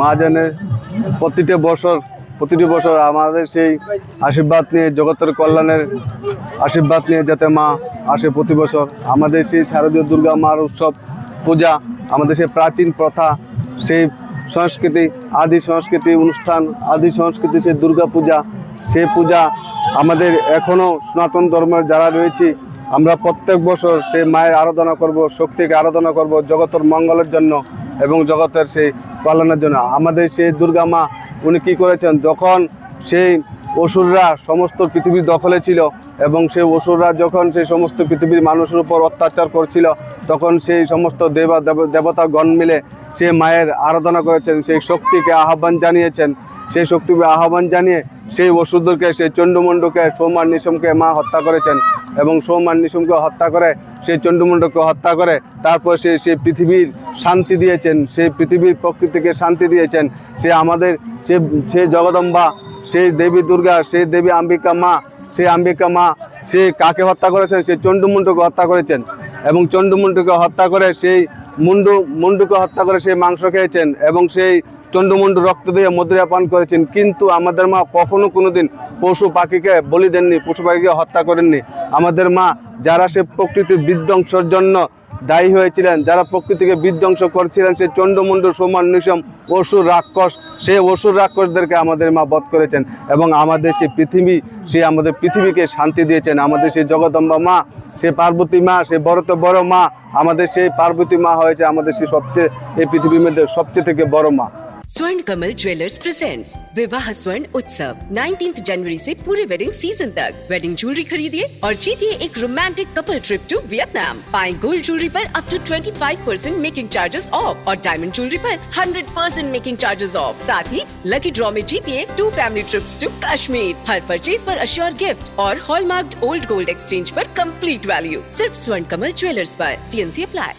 মা জানে প্রতিটি বছর আমাদের সেই আশীর্বাদ নিয়ে, জগতের কল্যাণের আশীর্বাদ নিয়ে যাতে মা আসে প্রতি বছর। আমাদের সেই শারদীয় দুর্গা মার উৎসব পূজা, আমাদের সেই প্রাচীন প্রথা, সেই সংস্কৃতি, আদি সংস্কৃতি অনুষ্ঠান, আদি সংস্কৃতি সেই দুর্গা পূজা, সেই পূজা আমাদের এখনও সনাতন ধর্মের যারা রয়েছি আমরা প্রত্যেক বছর সেই মায়ের আরাধনা করব, শক্তিকে আরাধনা করব জগতের মঙ্গলের জন্য এবং জগতের সেই কল্যাণের জন্য। আমাদের সেই দুর্গা মা উনি কী করেছেন, যখন সেই অসুররা সমস্ত পৃথিবীর দখলে ছিল এবং সেই অসুররা যখন সেই সমস্ত পৃথিবীর মানুষের উপর অত্যাচার করছিল, তখন সেই সমস্ত দেবতাগণ মিলে সে মায়ের আরাধনা করেছেন, সেই শক্তিকে আহ্বান জানিয়েছেন। সেই শক্তিকে আহ্বান জানিয়ে সেই অসুরদেরকে, সেই চণ্ডমুণ্ডকে, সৌমার নিশুমকে মা হত্যা করেছেন এবং সৌমার নিশুমকে হত্যা করে, সেই চণ্ডমুণ্ডকে হত্যা করে তারপর সেই পৃথিবীর শান্তি দিয়েছেন, সেই পৃথিবীর প্রকৃতিকে শান্তি দিয়েছেন। সে আমাদের সেই জগদম্বা, সেই দেবী দুর্গা, সেই দেবী অম্বিকা মা, সেই অম্বিকা মা সে কাকে হত্যা করেছেন, সেই চণ্ডমুণ্ডকে হত্যা করেছেন এবং চণ্ডমুণ্ডকে হত্যা করে সেই মুন্ডুকে হত্যা করে সেই মাংস খেয়েছেন এবং সেই চণ্ডমুণ্ডু রক্ত দিয়ে মদিরা পান করেছেন। কিন্তু আমাদের মা কখনো কোনোদিন পশু পাখিকে বলি দেননি, পশু পাখিকে হত্যা করেননি। আমাদের মা যারা সে প্রকৃতির বিধ্বংসের জন্য দায়ী হয়েছিলেন, যারা প্রকৃতিকে বিধ্বংস করছিলেন, সেই চণ্ডমুণ্ডু, সৌমার নিশুম, অসুর রাক্ষস, সেই অসুর রাক্ষসদেরকে আমাদের মা বধ করেছেন এবং আমাদের সেই আমাদের পৃথিবীকে শান্তি দিয়েছেন। আমাদের সেই জগদম্বা মা, সেই পার্বতী মা, সেই বড়তে বড় মা, আমাদের সেই পার্বতী মা হয়েছে আমাদের সেই এই পৃথিবীর মধ্যে সবচেয়ে থেকে বড় মা। स्वर्ण कमल ज्वेलर्स प्रेजेंट्स विवाह स्वर्ण उत्सव 19 जनवरी से पूरे वेडिंग सीजन तक। वेडिंग ज्वेलरी खरीदिए और जीतिए एक romantic couple trip to Vietnam. पाएं गोल्ड ज्वेलरी पर up to 25% making charges off और डायमंड ज्वेलरी पर 100% मेकिंग चार्जेस ऑफ। साथ ही लकी ड्रॉ में जीतिए 2 फैमिली ट्रिप्स टू कश्मीर। हर परचेज पर अश्योर गिफ्ट और हॉलमार्क्ड ओल्ड गोल्ड एक्सचेंज पर कंप्लीट वैल्यू। सिर्फ स्वर्ण कमल ज्वेलर्स पर। TNC apply.